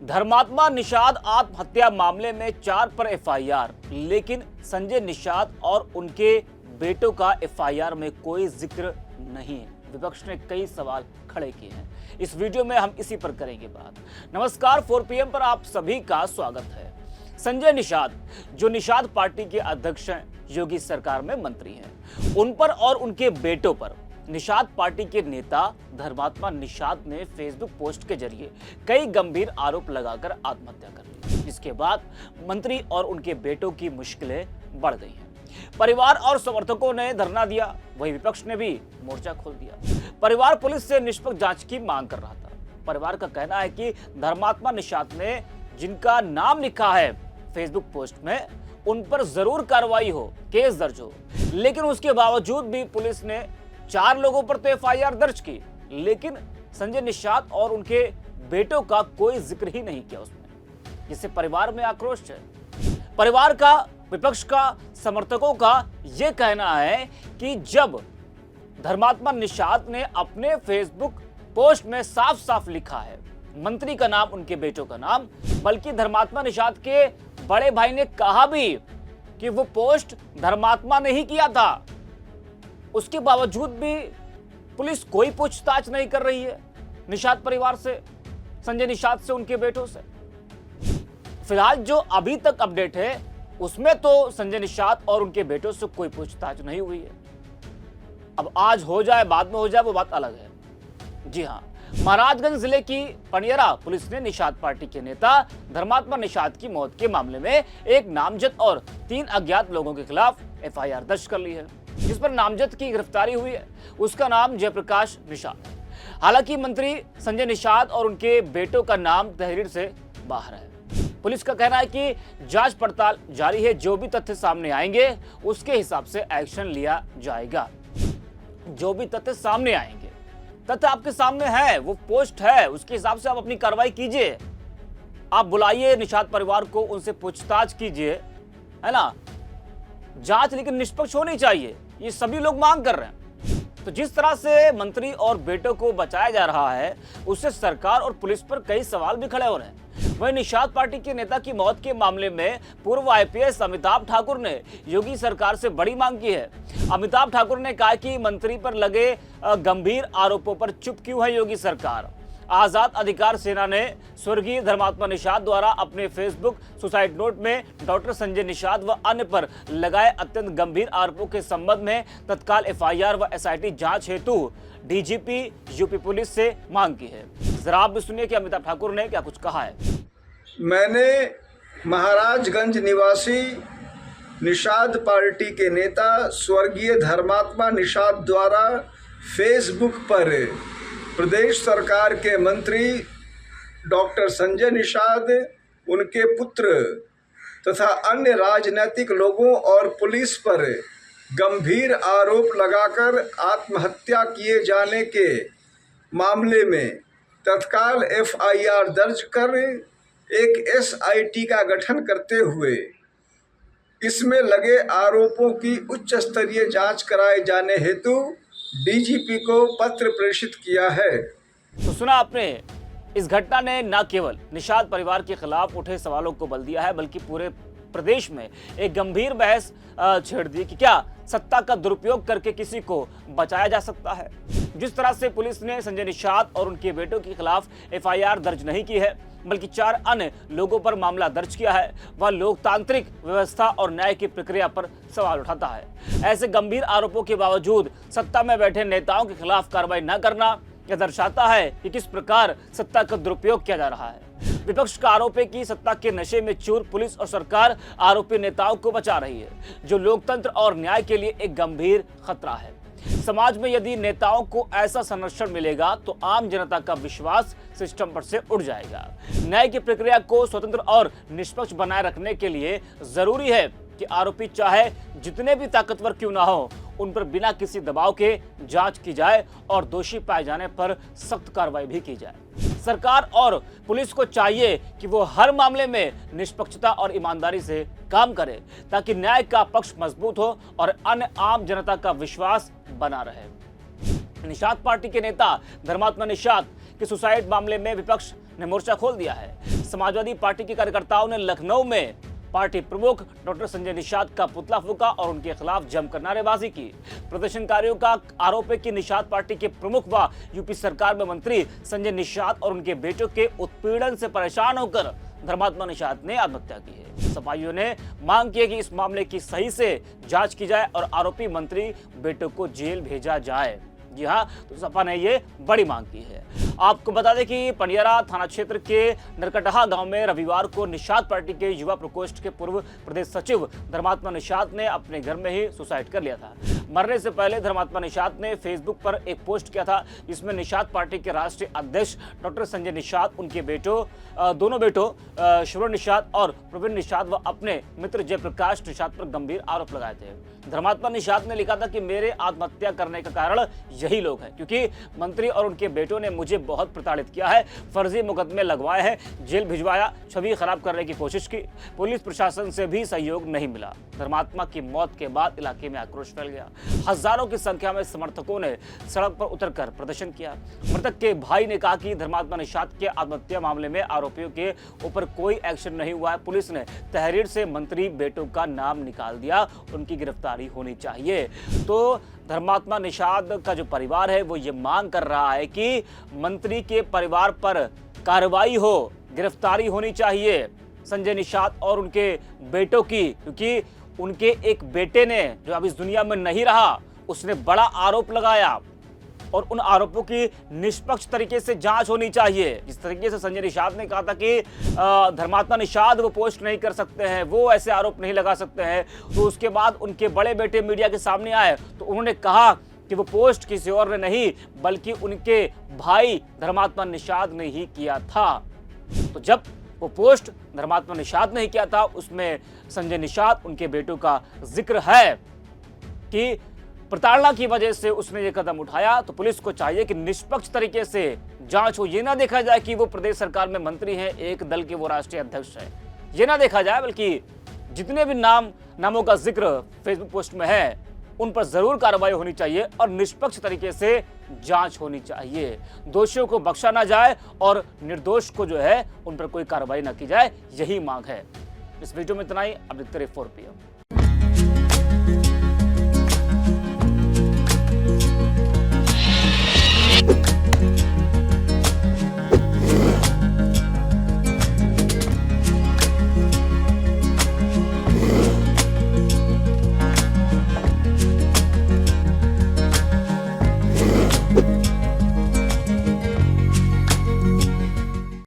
धर्मात्मा निषाद आत्महत्या मामले में 4 पर एफआईआर, लेकिन संजय निषाद और उनके बेटों का एफआईआर में कोई जिक्र नहीं है। विपक्ष ने कई सवाल खड़े किए हैं। इस वीडियो में हम इसी पर करेंगे बात। नमस्कार, 4 PM पर आप सभी का स्वागत है। संजय निषाद, जो निषाद पार्टी के अध्यक्ष हैं, योगी सरकार में मंत्री हैं, उन पर और उनके बेटों पर निषाद पार्टी के नेता धर्मात्मा निषाद ने फेसबुक पोस्ट के जरिए कई गंभीर आरोप लगाकर आत्महत्या कर ली, जिसके बाद मंत्री और उनके बेटों की मुश्किलें बढ़ गई हैं। परिवार और समर्थकों ने धरना दिया, वहीं विपक्ष ने भी मोर्चा खोल दिया। परिवार पुलिस से निष्पक्ष जांच की मांग कर रहा था। परिवार का कहना है कि धर्मात्मा निषाद ने जिनका नाम लिखा है फेसबुक पोस्ट में, उन पर जरूर कार्रवाई हो, केस दर्ज हो, लेकिन उसके बावजूद भी पुलिस ने 4 लोगों पर तो एफआईआर दर्ज की, लेकिन संजय निषाद और उनके बेटों का कोई जिक्र ही नहीं किया उसमें, जिससे परिवार में आक्रोश है। परिवार का, विपक्ष का, समर्थकों का यह कहना है कि जब धर्मात्मा निषाद ने अपने फेसबुक पोस्ट में साफ साफ लिखा है मंत्री का नाम, उनके बेटों का नाम, बल्कि धर्मात्मा निषाद के बड़े भाई ने कहा भी कि वो पोस्ट धर्मात्मा ने ही किया था, उसके बावजूद भी पुलिस कोई पूछताछ नहीं कर रही है निषाद परिवार से, संजय निषाद से, उनके बेटों से। फिलहाल जो अभी तक अपडेट है उसमें तो संजय निषाद और उनके बेटों से कोई पूछताछ नहीं हुई है। अब आज हो जाए बाद में हो जाए वो बात अलग है। जी हाँ, महाराजगंज जिले की पनियरा पुलिस ने निषाद पार्टी के नेता धर्मात्मा निषाद की मौत के मामले में एक नामजद और 3 अज्ञात लोगों के खिलाफ एफआईआर दर्ज कर ली है, जिस पर नामजद की गिरफ्तारी हुई है। उसका नाम जयप्रकाश निषाद है। हालांकि मंत्री संजय निषाद और उनके बेटों का नाम तहरीर से बाहर है। पुलिस का कहना है कि जांच पड़ताल जारी है, जो भी तथ्य सामने आएंगे उसके हिसाब से एक्शन लिया जाएगा। जो भी तथ्य सामने आएंगे, तथ्य आपके सामने है, वो पोस्ट है, उसके हिसाब से आप अपनी कार्रवाई कीजिए। आप बुलाइए निषाद परिवार को, उनसे पूछताछ कीजिए, है ना। जांच लेकिन निष्पक्ष होनी चाहिए, ये सभी लोग मांग कर रहे हैं। तो जिस तरह से मंत्री और बेटों को बचाया जा रहा है, उससे सरकार और पुलिस पर कई सवाल भी खड़े हो रहे हैं। वहीं निषाद पार्टी के नेता की मौत के मामले में पूर्व आईपीएस अमिताभ ठाकुर ने योगी सरकार से बड़ी मांग की है। अमिताभ ठाकुर ने कहा कि मंत्री पर लगे गंभीर आरोपों पर चुप क्यों है योगी सरकार। आजाद अधिकार सेना ने स्वर्गीय धर्मात्मा निषाद द्वारा अपने फेसबुक सुसाइड नोट में डॉक्टर संजय निषाद व अन्य पर लगाए अत्यंत गंभीर आरोपों के संबंध में तत्काल एफआईआर व एसआईटी जांच हेतु डीजीपी यूपी पुलिस से मांग की है। जरा आप भी सुनिए कि अमिताभ ठाकुर ने क्या कुछ कहा है। मैंने महाराजगंज निवासी निषाद पार्टी के नेता स्वर्गीय धर्मात्मा निषाद द्वारा फेसबुक पर प्रदेश सरकार के मंत्री डॉक्टर संजय निषाद, उनके पुत्र तथा अन्य राजनीतिक लोगों और पुलिस पर गंभीर आरोप लगाकर आत्महत्या किए जाने के मामले में तत्काल एफआईआर दर्ज कर एक एसआईटी का गठन करते हुए इसमें लगे आरोपों की उच्च स्तरीय जांच कराए जाने हेतु डीजीपी को पत्र प्रेषित किया है। तो सुना आपने, इस घटना ने न केवल निषाद परिवार के खिलाफ उठे सवालों को बल दिया है, बल्कि पूरे प्रदेश में एक गंभीर बहस छेड़ दी कि क्या सत्ता का दुरुपयोग करके किसी को बचाया जा सकता है। जिस तरह से पुलिस ने संजय निषाद और उनके बेटों के खिलाफ एफआईआर दर्ज नहीं की है, बल्कि 4 अन्य लोगों पर मामला दर्ज किया है, वह लोकतांत्रिक व्यवस्था और न्याय की प्रक्रिया पर सवाल उठाता है। ऐसे गंभीर आरोपों के बावजूद सत्ता में बैठे नेताओं के खिलाफ कार्रवाई न करना यह दर्शाता है कि किस प्रकार सत्ता का दुरुपयोग किया जा रहा है। विपक्ष का आरोप है कि सत्ता के नशे में चूर पुलिस और सरकार आरोपी नेताओं को बचा रही है, जो लोकतंत्र और न्याय के लिए एक गंभीर खतरा है। समाज में यदि नेताओं को ऐसा संरक्षण मिलेगा तो आम जनता का विश्वास सिस्टम पर से उड़ जाएगा। न्याय की प्रक्रिया को स्वतंत्र और निष्पक्ष बनाए रखने के लिए जरूरी है कि आरोपी चाहे जितने भी ताकतवर क्यों ना हो, उन पर बिना किसी दबाव के जांच की जाए और दोषी पाए जाने पर सख्त कार्रवाई भी की जाए। सरकार और पुलिस को चाहिए कि वो हर मामले में निष्पक्षता और ईमानदारी से काम करे, ताकि न्याय का पक्ष मजबूत हो और अन्य आम जनता का विश्वास बना रहे। निषाद पार्टी के नेता धर्मात्मा निषाद के सुसाइड मामले में विपक्ष ने मोर्चा खोल दिया है। समाजवादी पार्टी के कार्यकर्ताओं ने लखनऊ में पार्टी प्रमुख डॉक्टर संजय निषाद का पुतला फूंका और उनके खिलाफ जमकर नारेबाजी की। प्रदर्शनकारियों का आरोप है कि निषाद पार्टी के प्रमुख व यूपी सरकार में मंत्री संजय निषाद और उनके बेटों के उत्पीड़न से परेशान होकर धर्मात्मा निषाद ने आत्महत्या की है। सपाइयों ने मांग की है कि इस मामले की सही से जांच की जाए और आरोपी मंत्री बेटों को जेल भेजा जाए। जी हाँ, तो सपा ने ये बड़ी मांग की है। आपको बता दें कि पनियारा थाना क्षेत्र के नरकटहा गांव में रविवार को निषाद पार्टी के युवा प्रकोष्ठ के पूर्व प्रदेश सचिव धर्मात्मा निषाद ने अपने घर में ही सुसाइड कर लिया था। मरने से पहले धर्मात्मा निषाद ने फेसबुक पर एक पोस्ट किया था, जिसमें निषाद पार्टी के राष्ट्रीय अध्यक्ष डॉक्टर संजय निषाद, उनके दोनों बेटों श्रवण निषाद और प्रवीण निषाद व अपने मित्र जयप्रकाश निषाद पर गंभीर आरोप लगाए थे। धर्मात्मा निषाद ने लिखा था कि मेरे आत्महत्या करने का कारण यही लोग हैं, क्योंकि मंत्री और उनके बेटों ने मुझे बहुत प्रताड़ित किया है, फर्जी मुकदमे लगवाए हैं, जेल भिजवाया, छवि खराब करने की कोशिश की। पुलिस प्रशासन से भी सहयोग नहीं मिला। धर्मात्मा की मौत के बाद इलाके में आक्रोश फैल गया। हजारों की संख्या में समर्थकों ने सड़क पर उतरकर प्रदर्शन किया। मृतक के भाई ने कहा कि धर्मात्मा निषाद के आत्महत्या मामले में आरोपियों के ऊपर कोई एक्शन नहीं हुआ है। पुलिस ने तहरीर से मंत्री बेटों का नाम निकाल दिया, उनकी गिरफ्तारी होनी चाहिए। तो धर्मात्मा निषाद का जो परिवार है वो ये मांग कर रहा है कि मंत्री के परिवार पर कार्रवाई हो, गिरफ्तारी होनी चाहिए संजय निषाद और उनके बेटों की, क्योंकि उनके एक बेटे ने, जो अब इस दुनिया में नहीं रहा, उसने बड़ा आरोप लगाया और उन आरोपों की निष्पक्ष तरीके से जांच होनी चाहिए। जिस तरीके से संजय निषाद ने कहा था कि धर्मात्मा निषाद वो पोस्ट नहीं कर सकते हैं, वो ऐसे आरोप नहीं लगा सकते हैं, तो उसके बाद उनके बड़े बेटे मीडिया के सामने आए तो उन्होंने कहा कि वो पोस्ट किसी और ने नहीं बल्कि उनके भाई धर्मात्मा निषाद ने ही किया था। तो जब वो पोस्ट धर्मात्मा निषाद ने ही किया था, उसमें संजय निषाद, उनके बेटों का जिक्र है कि प्रताड़ना की वजह से उसने ये कदम उठाया, तो पुलिस को चाहिए कि निष्पक्ष तरीके से जांच हो। ये ना देखा जाए कि वो प्रदेश सरकार में मंत्री हैं, एक दल के वो राष्ट्रीय अध्यक्ष हैं, ये ना देखा जाए, बल्कि जितने भी नामों का जिक्र फेसबुक पोस्ट में है उन पर जरूर कार्रवाई होनी चाहिए और निष्पक्ष तरीके से जांच होनी चाहिए। दोषियों को बख्शा ना जाए और निर्दोष को जो है उन पर कोई कार्रवाई ना की जाए, यही मांग है। इस वीडियो में इतना ही। अब देखते रहिए 4 PM।